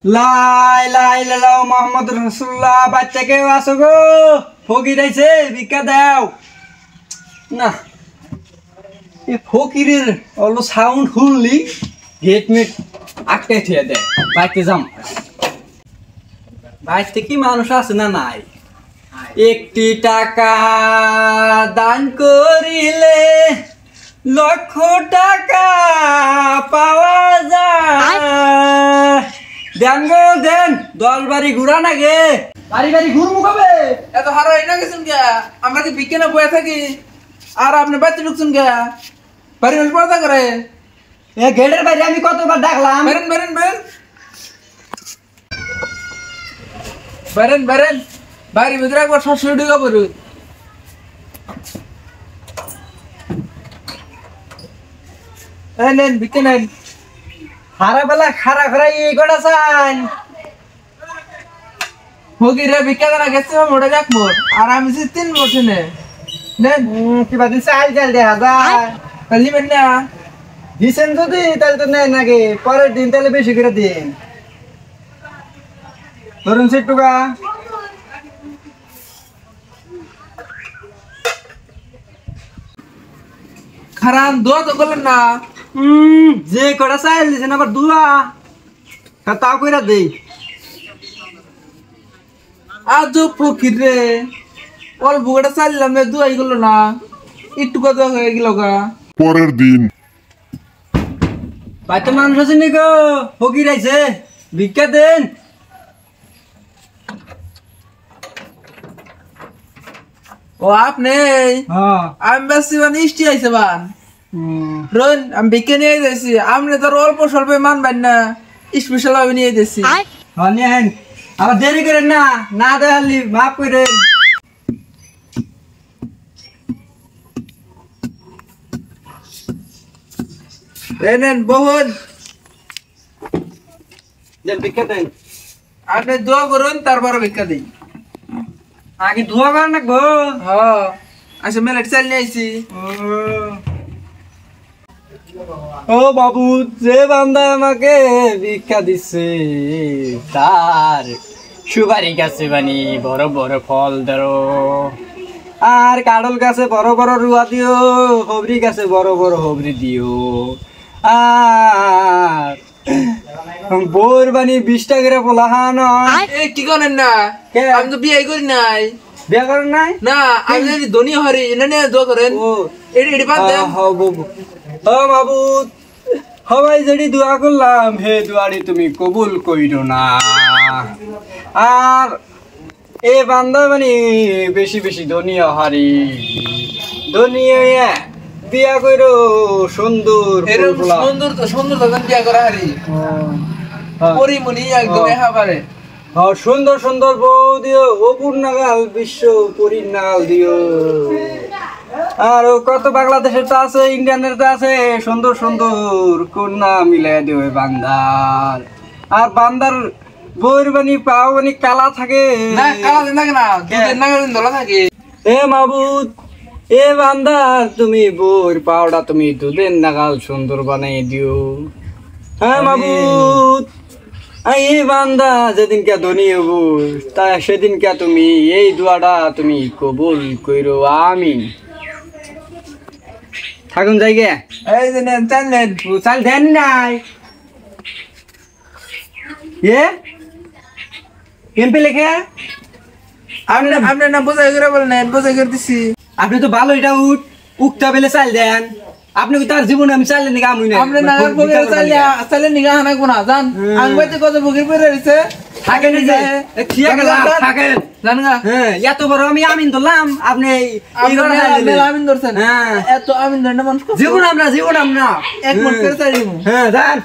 লাই লাই লাও মোহাম্মদ রাসূলুল্লাহ বাচ্চা কেউ আসো গো ফকির আইছে ভিক্ষা দাও না এ ফকিরের অলো সাউন্ড শুনলি গেট মিট আটকে থিয়ে দেয় বাইতে যাম বাইতে কি মানুষ আছে না নাই একটি টাকা দান করিলে লক্ষ টাকা পাওয়া যায় দেন গো দেন দল বাড়ি ঘুরা না গে বাড়ি বাড়ি ঘুরমু কবে এত হারা এনে গেছেন কে আমরা কি বিকেনে বয়ে থাকি আর আপনি বাচ্চা ঢুকছেন কে বাড়ি মানুষ পড়া করে এ গেটের বাইরে আমি কতবার ডাকলাম বেরেন বেরেন বেরেন বেরেন বেরেন বাড়ির ভিতরে একবার সরাসরি ঢুকা পড়ুন এই নেন বিকে নেন হারা বেলা খারা খারা এই গোটা চান ফকিরে বিকে দেনা গেছে মোড়ে যাক মোর আর আমি সে 3 বছর নেন কিবা দিন চাল চাল দেখা যায় কালি মেন না দিছেন যদি তাহলে তো নেই নাকি পরের দিন তাহলে বেশি করে দিন ধরুন সেটুকা খারান দোয়া তো করলেন না যে কটা চাল দিছেন আবার দুয়া তাও কইরা দেই আজ ফকিরে অল্প করে চাইলাম দুয়াই গেল না একটু কথা হয়ে গেল গা পরের দিন বাইতে মানুষ আছে নি গো ফকির আইছে ভিক্ষা দেন ও আপনি হ্যাঁ আমি বেশি মানে ইষ্টি আইছে বান রন আমি বিকে নিয়ে যাইছি আপনি তো অল্প স্বল্প মানবেন না স্পেশাল ভাবে নিয়ে যাইছি হ্যাঁ নেন আবার দেরি করেন না না দেখালি মাফ করেন নেন বহুন দেন ভিক্ষা দেন আপনি দোয়া করুন তারপর ভিক্ষা দিই আগে ধোয়া করেন না গো হ্যাঁ আচ্ছা মেলেট চাল নিয়ে আইছি ও বাবু যে বান্দা আমাকে ভিক্ষা দিচ্ছে তার সুপারি গাছে বানি বড় বড় ফল ধরো আর কাডল গাছে বড় বড় রুয়া দিও হবরি গাছে বড় বড় হবরি দিও আর বোর বানি 20 টাকা করে পোলাহান এই কি করেন না আমি তো বিয়ে করি নাই বিয়া করেন নাই না আমি যদি ধনী হরি এনে নিয়ে দোয়া করেন ও এটি এটি বাদ দেন ও বাবু সবাই যদি দোয়া করলাম হে দুয়ারি তুমি কবুল কইরো না আর এ বান্দা মানে বেশি বেশি ধনিয়া হারি ধনিয়া বিয়া কইরো সুন্দর এরকম সুন্দর তো সুন্দর তখন বিয়ে করা হারি পরিমণি একদম একেবারে সুন্দর সুন্দর বউ দিও অপুর নাগাল বিশ্ব পরীর নাগাল দিও আর কত বাংলাদেশের তো আছে ইন্ডিয়ানের তো আছে সুন্দর সুন্দর কন্যা মিলাই দিও বান্দার আর বান্দার বউর বানি পাও বানি কালা থাকে না কালা দিন থাকে না দুধের নাগাল ধলা থাকে এ মাবুদ এ বান্দার তুমি বউর পাওটা তুমি দুধের নাগাল সুন্দর বানাই দিও হ্যাঁ মাবুদ এই বান্দা যেদিনকে ধনী হব তা সেদিনকে তুমি এই দোয়াটা তুমি কবুল কইরো আমিন থাকুন জায়গা এই যে নেন চাল নেন চাল দেন নাই এ এমপি লেখে আপনি না বোঝাই করে বলেন বোঝাই করে দিছি আপনি তো ভালো এটা উঠতে পেলে চাল দেন আপনি তার জীবনে আমি চাইলে নাকি আমি আপনি নাগার বগের চালিয়ে নিগা হানা কোনা জান আংবাইতে কত বগের পরে রইছে থাকেন ঠিক আছে থাকেন জান গা হ্যাঁ এত বড় আমি আমিন ধরলাম আপনি মেলা আমিন ধরছেন হ্যাঁ এত আমিন ধরে মানুষ জীবন আমরা এক মিনিট করে চালিয়ে হ্যাঁ যান